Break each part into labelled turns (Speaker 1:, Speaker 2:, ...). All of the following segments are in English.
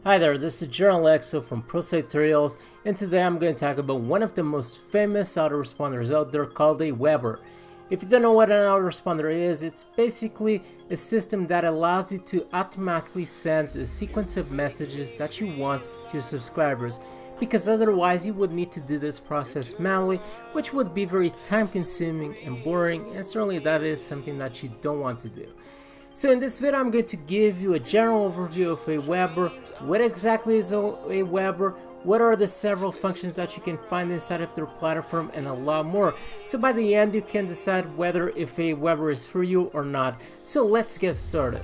Speaker 1: Hi there, this is General Exo from ProSite Tutorials, and today I'm going to talk about one of the most famous autoresponders out there called Aweber. If you don't know what an autoresponder is, it's basically a system that allows you to automatically send a sequence of messages that you want to your subscribers, because otherwise you would need to do this process manually, which would be very time consuming and boring, and certainly that is something that you don't want to do. So in this video I'm going to give you a general overview of Aweber. What exactly is Aweber? What are the several functions that you can find inside of their platform, and a lot more. So by the end you can decide whether if Aweber is for you or not. So let's get started.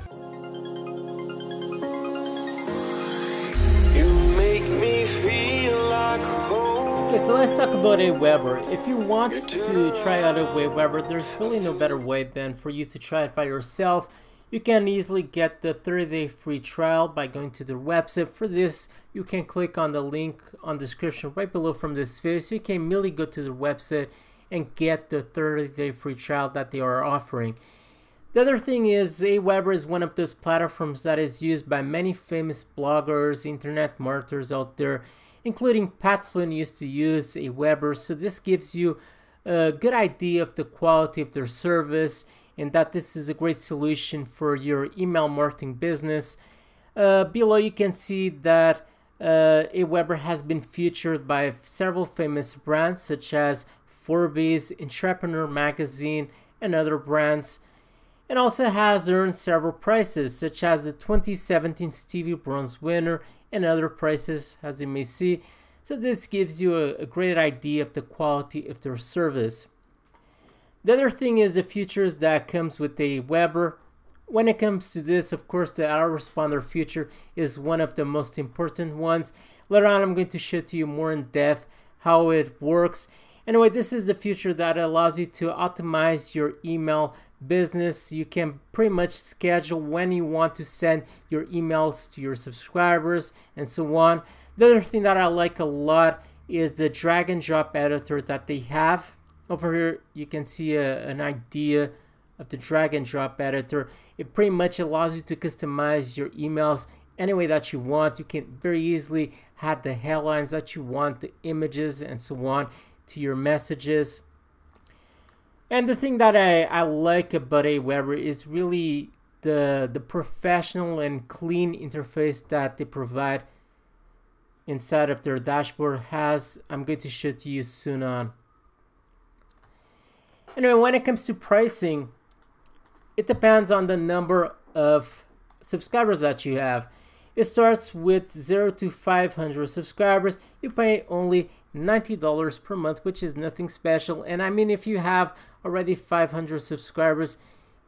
Speaker 1: Okay, so let's talk about Aweber. If you want to try out Aweber, there's really no better way than for you to try it by yourself. You can easily get the 30-day free trial by going to their website. For this, you can click on the link on the description right below from this video, so you can immediately go to their website and get the 30-day free trial that they are offering. The other thing is, Aweber is one of those platforms that is used by many famous bloggers, internet marketers out there, including Pat Flynn used to use Aweber, so this gives you a good idea of the quality of their service, and that this is a great solution for your email marketing business. Below you can see that Aweber has been featured by several famous brands such as Forbes, Entrepreneur Magazine, and other brands, and also has earned several prizes such as the 2017 Stevie Bronze winner and other prizes, as you may see. So this gives you a great idea of the quality of their service. The other thing is the features that comes with Aweber. When it comes to this, of course, the Autoresponder feature is one of the most important ones. Later on, I'm going to show to you more in depth how it works. Anyway, this is the feature that allows you to optimize your email business. You can pretty much schedule when you want to send your emails to your subscribers and so on. The other thing that I like a lot is the drag and drop editor that they have. Over here you can see an idea of the drag and drop editor. It pretty much allows you to customize your emails any way that you want. You can very easily add the headlines that you want, the images and so on to your messages. And the thing that I like about Aweber is really the professional and clean interface that they provide inside of their dashboard, as I'm going to show to you soon on. Anyway, when it comes to pricing, it depends on the number of subscribers that you have. It starts with 0 to 500 subscribers. You pay only $90 per month, which is nothing special. And I mean, if you have already 500 subscribers,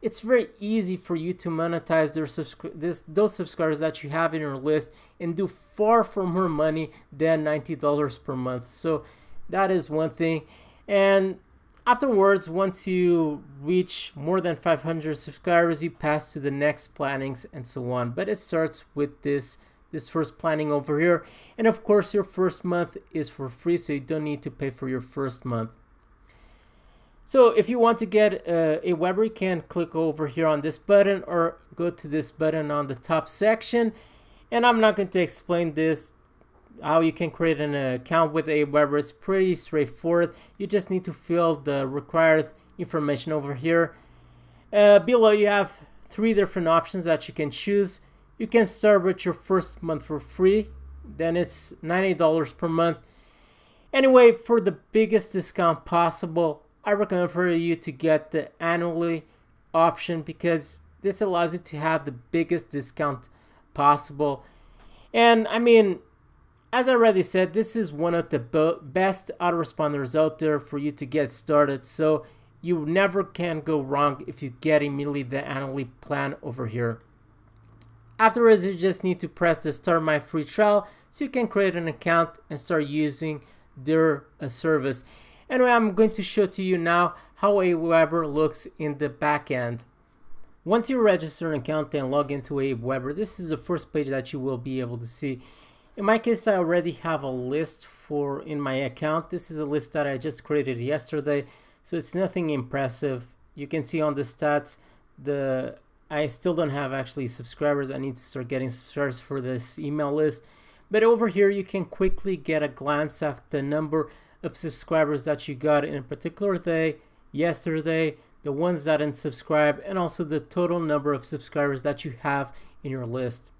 Speaker 1: it's very easy for you to monetize those subscribers that you have in your list and do far more money than $90 per month. So that is one thing. And afterwards, once you reach more than 500 subscribers, you pass to the next plannings and so on. But it starts with this first planning over here. And of course, your first month is for free, so you don't need to pay for your first month. So if you want to get Aweber, you can click over here on this button or go to this button on the top section. And I'm not going to explain this, how you can create an account with Aweber. It's pretty straightforward. You just need to fill the required information over here. Below you have 3 different options that you can choose. You can start with your first month for free, then it's $90 per month. Anyway, for the biggest discount possible, I recommend for you to get the annually option, because this allows you to have the biggest discount possible. And I mean, as I already said, this is one of the best autoresponders out there for you to get started. So you never can go wrong if you get immediately the annually plan over here. Afterwards, you just need to press the Start My Free Trial so you can create an account and start using their service. Anyway, I'm going to show to you now how Aweber looks in the back end. Once you register an account and log into Aweber, this is the first page that you will be able to see. In my case, I already have a list in my account. This is a list that I just created yesterday, so it's nothing impressive. You can see on the stats the I still don't have actually subscribers. I need to start getting subscribers for this email list. But over here you can quickly get a glance at the number of subscribers that you got in a particular day, yesterday, the ones that didn't subscribe, and also the total number of subscribers that you have in your list.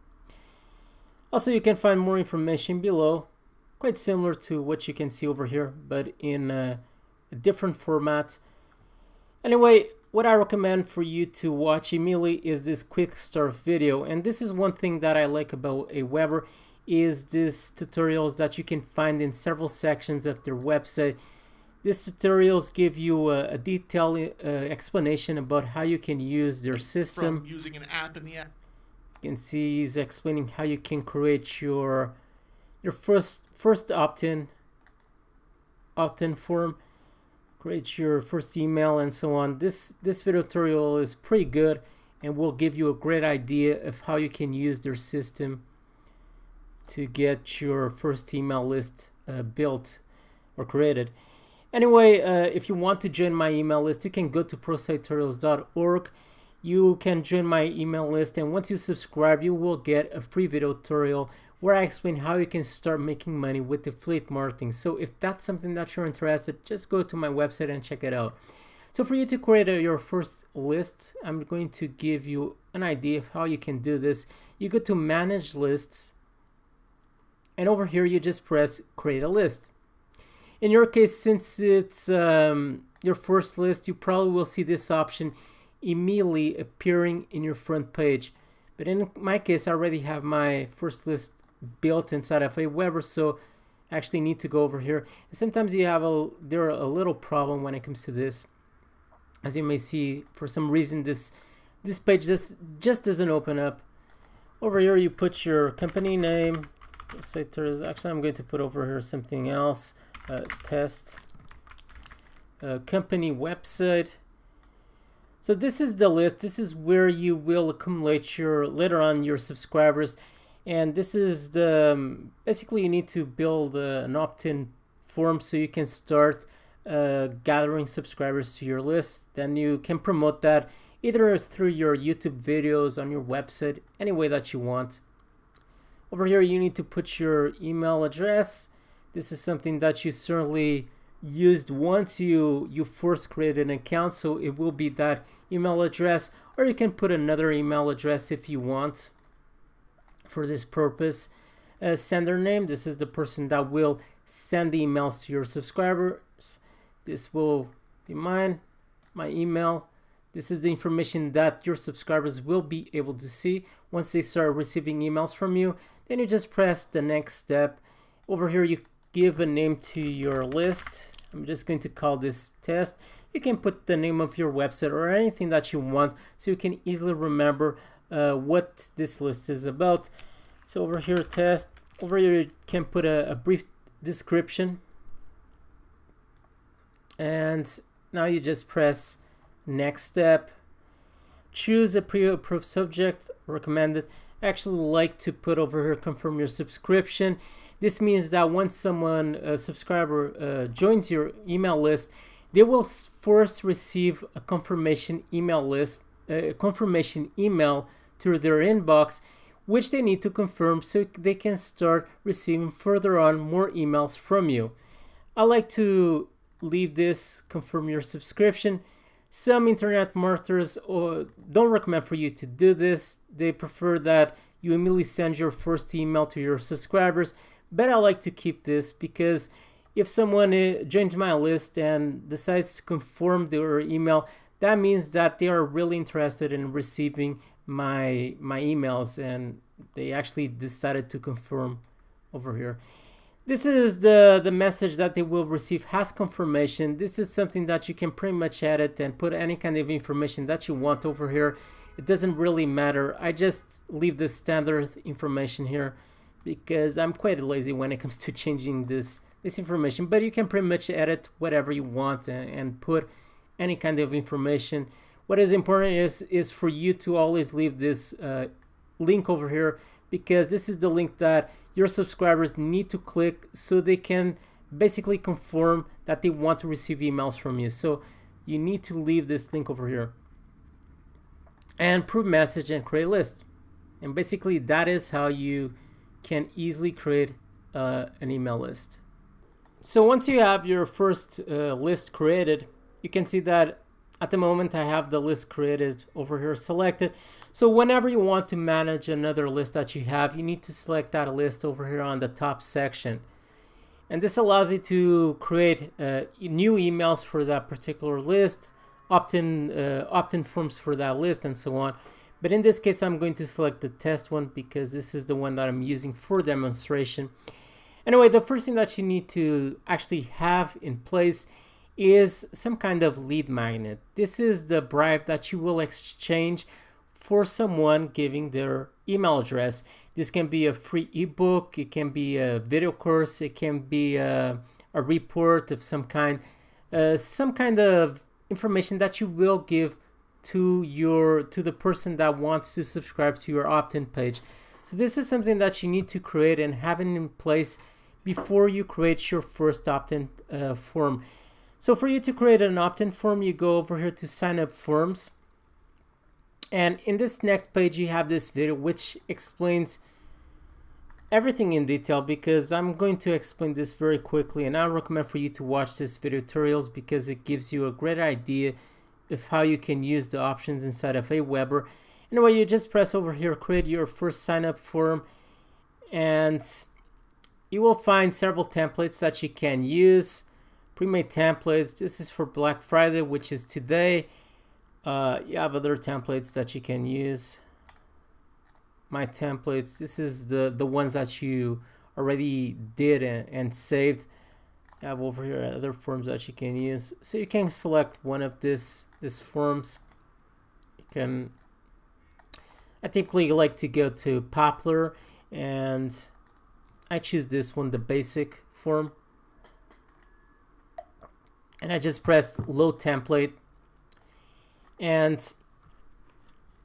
Speaker 1: Also, you can find more information below, quite similar to what you can see over here, but in a different format. Anyway, what I recommend for you to watch immediately is this quick start video, and this is one thing that I like about Aweber, is these tutorials that you can find in several sections of their website. These tutorials give you a detailed explanation about how you can use their system.
Speaker 2: From using an app in the app.
Speaker 1: You can see he's explaining how you can create your first Optin Form, create your first email, and so on. This video tutorial is pretty good and will give you a great idea of how you can use their system to get your first email list built or created. Anyway, if you want to join my email list, you can go to prositetutorials.org. You can join my email list, and once you subscribe, you will get a free video tutorial where I explain how you can start making money with affiliate marketing. So if that's something that you're interested, just go to my website and check it out. So for you to create your first list, I'm going to give you an idea of how you can do this. You go to Manage Lists, and over here you just press Create a List. In your case, since it's your first list, you probably will see this option immediately appearing in your front page. But in my case, I already have my first list built inside of Aweber, so I actually need to go over here. And sometimes you have a little problem when it comes to this. As you may see, for some reason this page just doesn't open up. Over here you put your company name. Actually, I'm going to put over here something else. Test company website. So this is the list. This is where you will accumulate later on your subscribers, and this is the basically you need to build an Optin Form so you can start gathering subscribers to your list. Then you can promote that either through your YouTube videos, on your website, any way that you want. Over here you need to put your email address. This is something that you certainly used once you first created an account, so it will be that email address, or you can put another email address if you want for this purpose. Sender name, this is the person that will send the emails to your subscribers. This will be my email. This is the information that your subscribers will be able to see once they start receiving emails from you. Then you just press the next step. Over here you give a name to your list. I'm just going to call this test. You can put the name of your website or anything that you want so you can easily remember what this list is about. So over here, test. Over here you can put a brief description. And now you just press next step. Choose a pre-approved subject, recommended. I actually like to put over here confirm your subscription. This means that once a subscriber joins your email list, they will first receive a confirmation email through their inbox, which they need to confirm so they can start receiving further on more emails from you. I like to leave this confirm your subscription. Some internet marketers don't recommend for you to do this. They prefer that you immediately send your first email to your subscribers, but I like to keep this because if someone joins my list and decides to confirm their email, that means that they are really interested in receiving my emails and they actually decided to confirm over here. This is the message that they will receive as confirmation. This is something that you can pretty much edit and put any kind of information that you want over here. It doesn't really matter. I just leave the standard information here because I'm quite lazy when it comes to changing this information. But you can pretty much edit whatever you want and put any kind of information. What is important is for you to always leave this link over here, because this is the link that your subscribers need to click so they can basically confirm that they want to receive emails from you. So you need to leave this link over here. and prove message and create list. And basically that is how you can easily create an email list. So once you have your first list created, you can see that at the moment I have the list created over here selected. So whenever you want to manage another list that you have, you need to select that list over here on the top section. And this allows you to create new emails for that particular list, opt-in forms for that list, and so on. But in this case, I'm going to select the test one because this is the one that I'm using for demonstration. Anyway, the first thing that you need to actually have in place is some kind of lead magnet. This is the bribe that you will exchange for someone giving their email address. This can be a free ebook, it can be a video course, it can be a report of some kind of information that you will give to the person that wants to subscribe to your opt-in page. So this is something that you need to create and have it in place before you create your first opt-in form. So for you to create an opt-in form, you go over here to sign up forms. And in this next page, you have this video which explains everything in detail, because I'm going to explain this very quickly, and I recommend for you to watch this video tutorials because it gives you a great idea of how you can use the options inside of Aweber. Anyway, you just press over here, create your first sign up form, and you will find several templates that you can use. Pre-made templates, this is for Black Friday, which is today. You have other templates that you can use. My templates, this is the ones that you already did and saved. I have over here other forms that you can use. So you can select one of these forms. You can, I typically like to go to popular, and I choose this one, the basic form. And I just press load template. And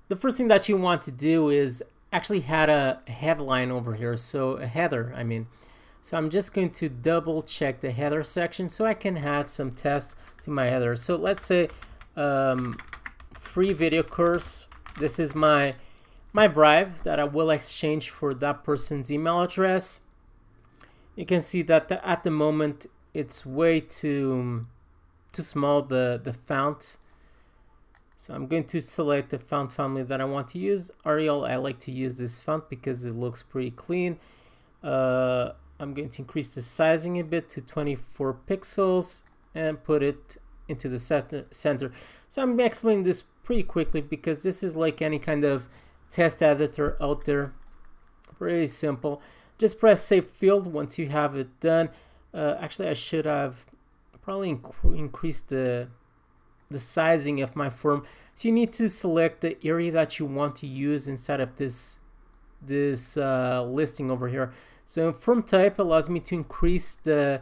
Speaker 1: the first thing that you want to do is actually add a headline over here, so a header, I mean. So I'm just going to double check the header section so I can add some text to my header. So let's say free video course. This is my bribe that I will exchange for that person's email address. You can see that at the moment it's way too small, the font. So I'm going to select the font family that I want to use. Arial, I like to use this font because it looks pretty clean. I'm going to increase the sizing a bit to 24 pixels and put it into the center. So I'm explaining this pretty quickly because this is like any kind of test editor out there. Very simple. Just press save field once you have it done. Actually, I should have probably increased the sizing of my form. So you need to select the area that you want to use inside of this listing over here. So form type allows me to increase the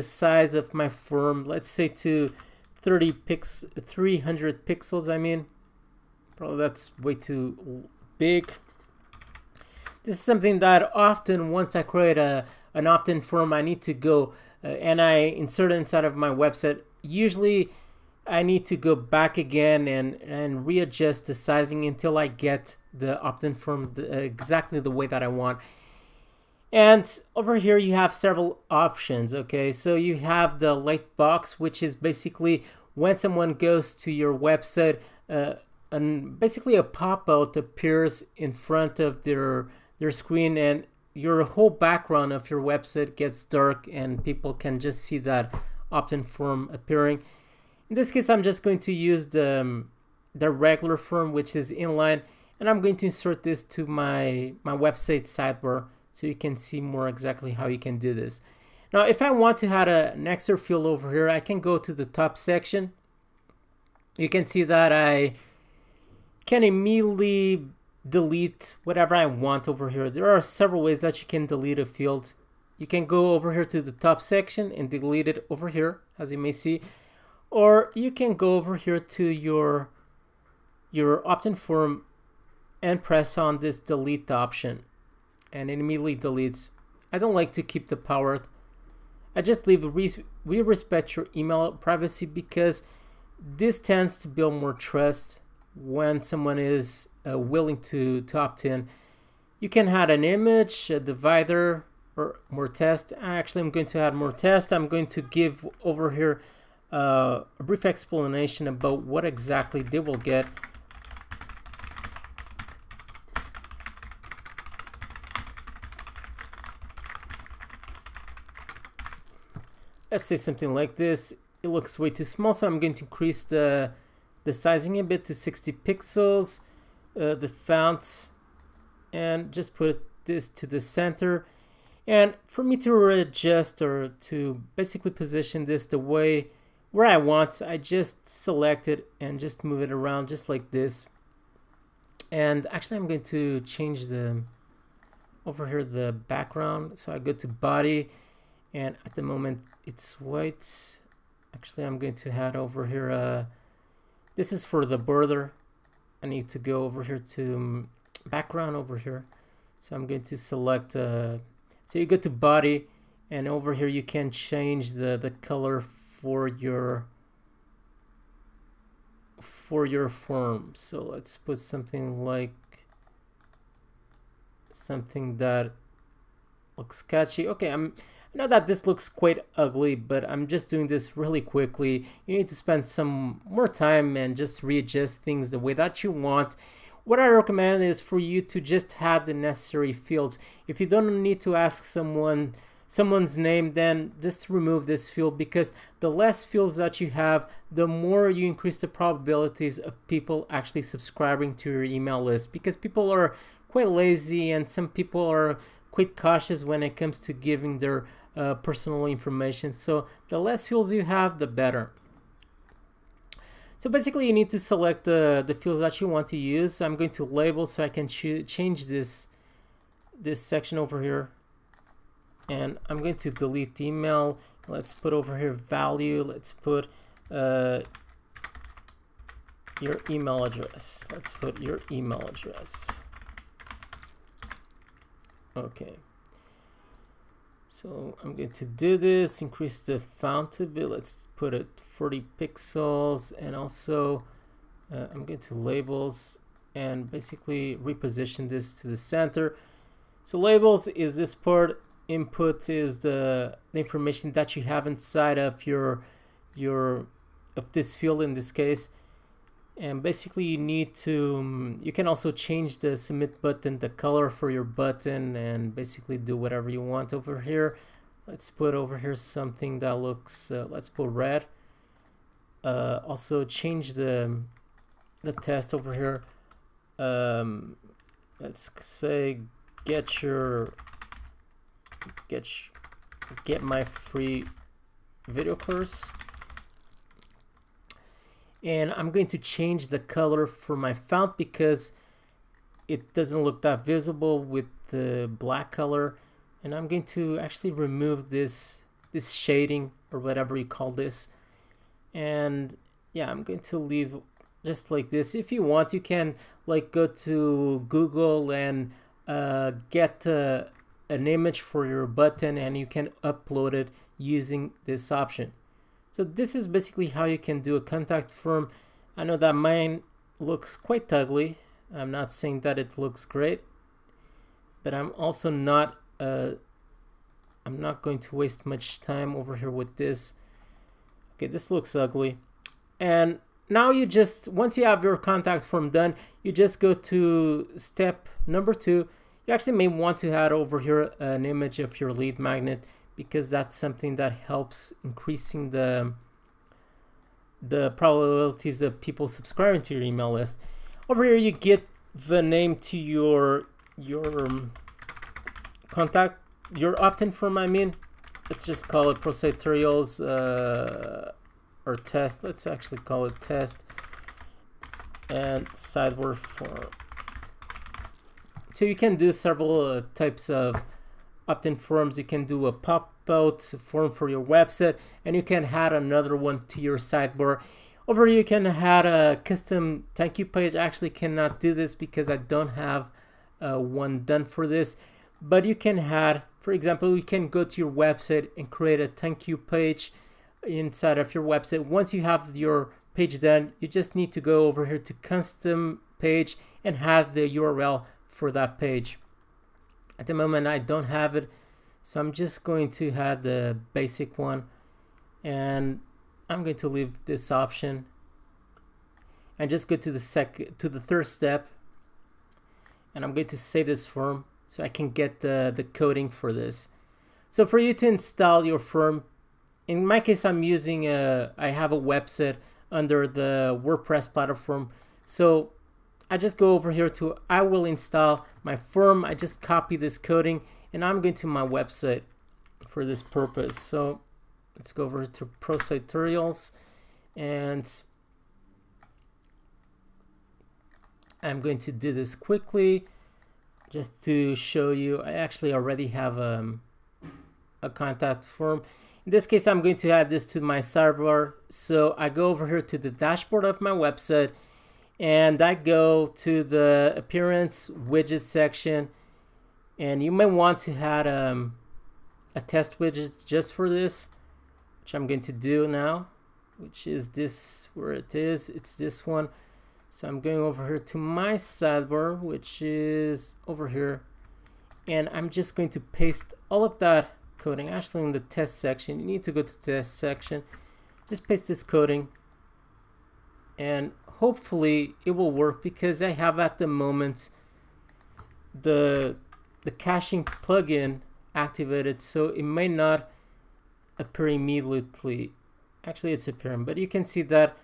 Speaker 1: size of my form, let's say to 300 pixels. I mean, probably that's way too big. This is something that often, once I create an opt-in form, I need to go and I insert it inside of my website. Usually I need to go back again and readjust the sizing until I get the opt-in form exactly the way that I want. And over here you have several options. Okay, so you have the light box, which is basically when someone goes to your website, and basically a pop-out appears in front of their screen, and your whole background of your website gets dark and people can just see that opt-in form appearing. In this case, I'm just going to use the regular form, which is inline, and I'm going to insert this to my website sidebar so you can see more exactly how you can do this. Now, if I want to add an extra field over here, I can go to the top section. You can see that I can immediately delete whatever I want over here. There are several ways that you can delete a field. You can go over here to the top section and delete it over here, as you may see. Or you can go over here to your opt-in form and press on this delete option, and it immediately deletes. I don't like to keep the power. I just leave we respect your email privacy because this tends to build more trust when someone is willing to opt in. You can add an image, a divider, or more text. Actually, I'm going to add more text. I'm going to give over here a brief explanation about what exactly they will get. Let's say something like this. It looks way too small, so I'm going to increase the sizing a bit to 60 pixels, the font, and just put this to the center. And for me to readjust or to basically position this the way where I want, I just select it and just move it around just like this. And actually I'm going to change over here the background. So I go to body, and at the moment it's white. Actually I'm going to add over here, this is for the border. I need to go over here to background over here. So I'm going to select, so you go to body, and over here you can change the color for your form. So let's put something like something that looks catchy. Okay, I know that this looks quite ugly, but I'm just doing this really quickly. You need to spend some more time and just readjust things the way that you want. What I recommend is for you to just add the necessary fields. If you don't need to ask someone's name, then just remove this field, because the less fields that you have, the more you increase the probabilities of people actually subscribing to your email list, because people are quite lazy and some people are quite cautious when it comes to giving their personal information. So the less fields you have, the better. So basically you need to select the fields that you want to use. I'm going to label, so I can change this section over here. And I'm going to delete email. Let's put over here value. Let's put your email address. Let's put your email address. Okay. So I'm going to do this, increase the font a bit. Let's put it 40 pixels, and also I'm going to labels and basically reposition this to the center. So labels is this part, input is the information that you have inside of of this field in this case. And basically you need to, you can also change the submit button, the color for your button, and basically do whatever you want over here. Let's put over here something that looks, let's put red. Also change the text over here. Let's say get my free video course. And I'm going to change the color for my font because it doesn't look that visible with the black color. And I'm going to actually remove this shading, or whatever you call this. And yeah, I'm going to leave just like this. If you want, you can like go to Google and get an image for your button, and you can upload it using this option. So this is basically how you can do a contact form. I know that mine looks quite ugly. I'm not saying that it looks great, but I'm also not I'm not going to waste much time over here with this. Okay, this looks ugly. And now you just, once you have your contact form done, you just go to step number 2. You actually may want to add over here an image of your lead magnet, because that's something that helps increasing the probabilities of people subscribing to your email list. Over here you get the name to your contact, your opt-in form. I mean, let's just call it process tutorials or test. Let's actually call it test, and sideward form. So you can do several types of opt-in forms. You can do a pop-out form for your website, and you can add another one to your sidebar. Over here you can add a custom thank you page. I actually cannot do this because I don't have one done for this, but you can add, for example, you can go to your website and create a thank you page inside of your website. Once you have your page done, you just need to go over here to custom page and have the URL for that page. At the moment I don't have it, so I'm just going to have the basic one, and I'm going to leave this option and just go to the third step, and I'm going to save this form so I can get the coding for this. So for you to install your form, in my case I'm using I have a website under the WordPress platform, so I just go over here to I will install my form. I just copy this coding and I'm going to my website for this purpose. So let's go over to Pro Tutorials, and I'm going to do this quickly just to show you. I actually already have a contact form. In this case, I'm going to add this to my sidebar. So I go over here to the dashboard of my website, and I go to the appearance widget section, and you may want to add a test widget just for this, which I'm going to do now, which is this, where it is, it's this one. So I'm going over here to my sidebar, which is over here, and I'm just going to paste all of that coding. Actually, in the test section, you need to go to the test section, just paste this coding, and hopefully it will work, because I have at the moment the caching plugin activated, so it may not appear immediately. Actually, it's appearing, but you can see that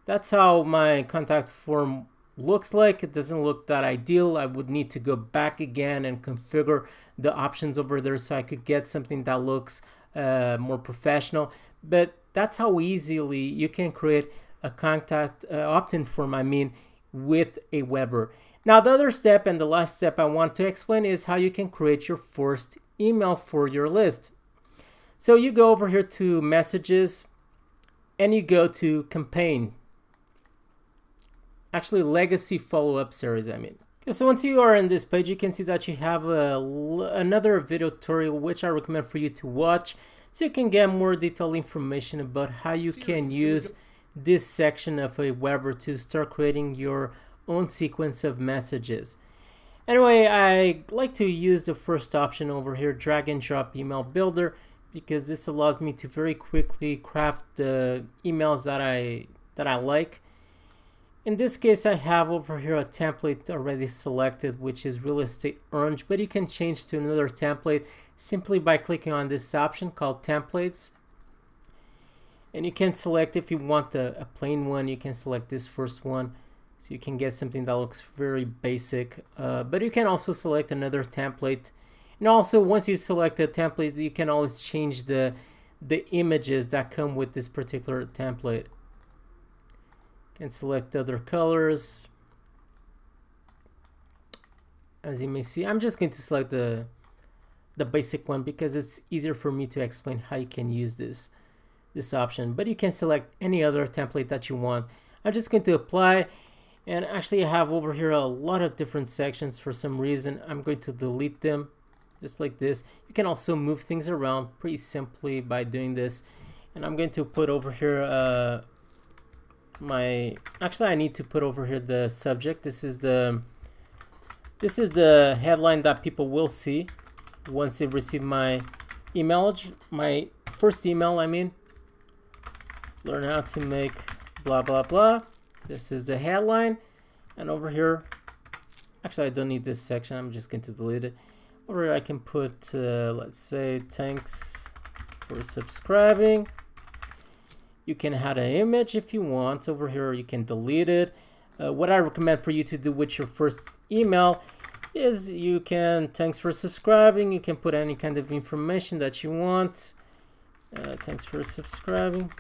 Speaker 1: that's how my contact form looks like. It doesn't look that ideal. I would need to go back again and configure the options over there so I could get something that looks more professional. But that's how easily you can create a contact opt-in form, with Aweber. Now the other step, and the last step I want to explain, is how you can create your first email for your list. So you go over here to messages, and you go to campaign. Actually, legacy follow-up series, Okay, so once you are in this page, you can see that you have another video tutorial which I recommend for you to watch, so you can get more detailed information about how you can use this section of Aweber to start creating your own sequence of messages. Anyway, I like to use the first option over here, drag and drop email builder, because this allows me to very quickly craft the emails that I like. In this case, I have over here a template already selected, which is real estate orange, but you can change to another template simply by clicking on this option called templates. And you can select, if you want a plain one, you can select this first one, so you can get something that looks very basic. But you can also select another template. And also, once you select a template, you can always change the images that come with this particular template. You can select other colors. As you may see, I'm just going to select the basic one because it's easier for me to explain how you can use this option, but you can select any other template that you want. I'm just going to apply, and actually I have over here a lot of different sections. For some reason, I'm going to delete them just like this. You can also move things around pretty simply by doing this, and I'm going to put over here actually I need to put over here the subject. This is the headline that people will see once they receive my email, my first email. Learn how to make blah blah blah. This is the headline, and over here, actually I don't need this section, I'm just going to delete it. Over here I can put let's say thanks for subscribing. You can add an image if you want. Over here you can delete it. What I recommend for you to do with your first email is you can thanks for subscribing. You can put any kind of information that you want. Thanks for subscribing.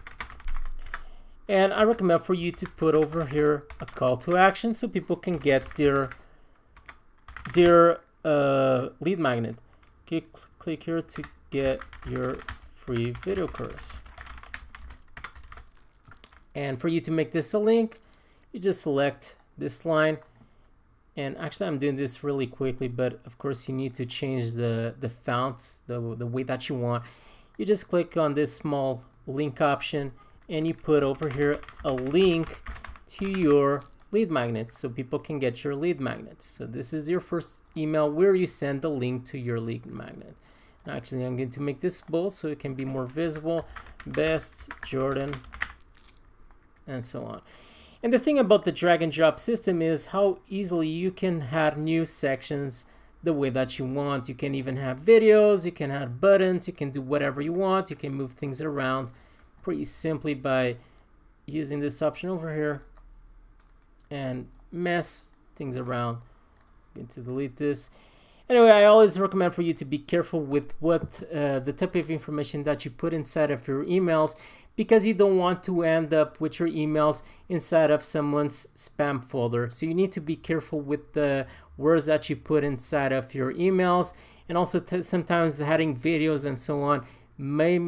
Speaker 1: And I recommend for you to put over here a call to action so people can get their lead magnet. Okay, click here to get your free video course. And for you to make this a link, you just select this line. And actually I'm doing this really quickly, but of course you need to change the fonts the way that you want. You just click on this small link option, and you put over here a link to your lead magnet so people can get your lead magnet. So this is your first email where you send the link to your lead magnet. Now actually I'm going to make this bold so it can be more visible. Best Jordan, and so on. And the thing about the drag and drop system is how easily you can add new sections the way that you want. You can even have videos, you can add buttons, you can do whatever you want. You can move things around pretty simply by using this option over here and mess things around. I'm going to delete this. Anyway, I always recommend for you to be careful with what the type of information that you put inside of your emails, because you don't want to end up with your emails inside of someone's spam folder. So you need to be careful with the words that you put inside of your emails, and also sometimes adding videos and so on may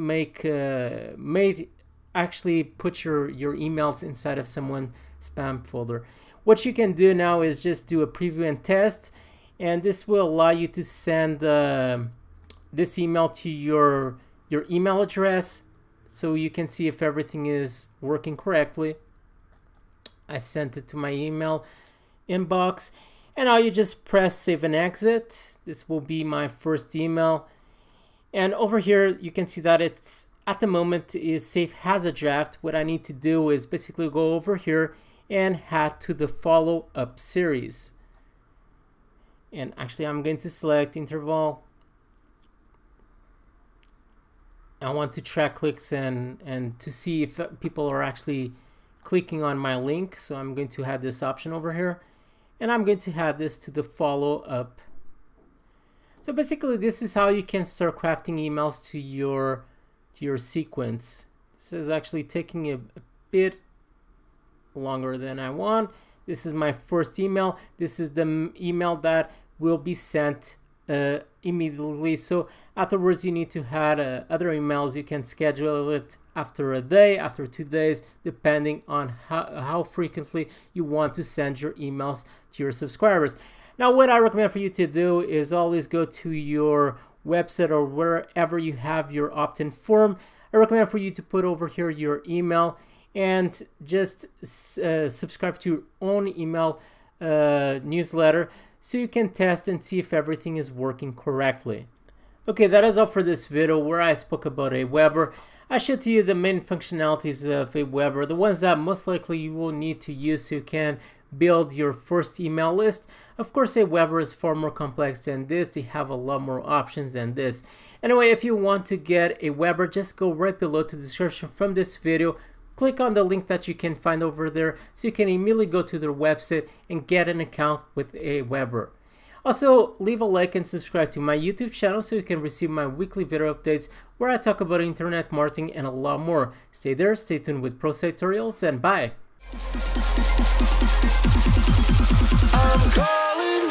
Speaker 1: actually put your emails inside of someone's spam folder. What you can do now is just do a preview and test, and this will allow you to send this email to your email address, so you can see if everything is working correctly. I sent it to my email inbox, and now you just press save and exit. This will be my first email, and over here you can see that it's at the moment is saved as a draft. What I need to do is basically go over here and add to the follow-up series. And actually I'm going to select interval. I want to track clicks and to see if people are actually clicking on my link. So I'm going to add this option over here, and I'm going to add this to the follow-up. So basically this is how you can start crafting emails to your sequence. This is actually taking a bit longer than I want. This is my first email. This is the email that will be sent immediately. So afterwards you need to add other emails. You can schedule it after a day, after 2 days, depending on how frequently you want to send your emails to your subscribers. Now what I recommend for you to do is always go to your website or wherever you have your opt-in form. I recommend for you to put over here your email and just subscribe to your own email newsletter so you can test and see if everything is working correctly. Okay, that is all for this video where I spoke about Aweber. I showed to you the main functionalities of Aweber, the ones that most likely you will need to use so you can build your first email list. Of course, Aweber is far more complex than this. They have a lot more options than this. Anyway, if you want to get Aweber, just go right below to the description from this video. Click on the link that you can find over there so you can immediately go to their website and get an account with Aweber. Also, leave a like and subscribe to my YouTube channel so you can receive my weekly video updates where I talk about internet marketing and a lot more. Stay there, stay tuned with Pro Tutorials, and bye!
Speaker 2: I'm calling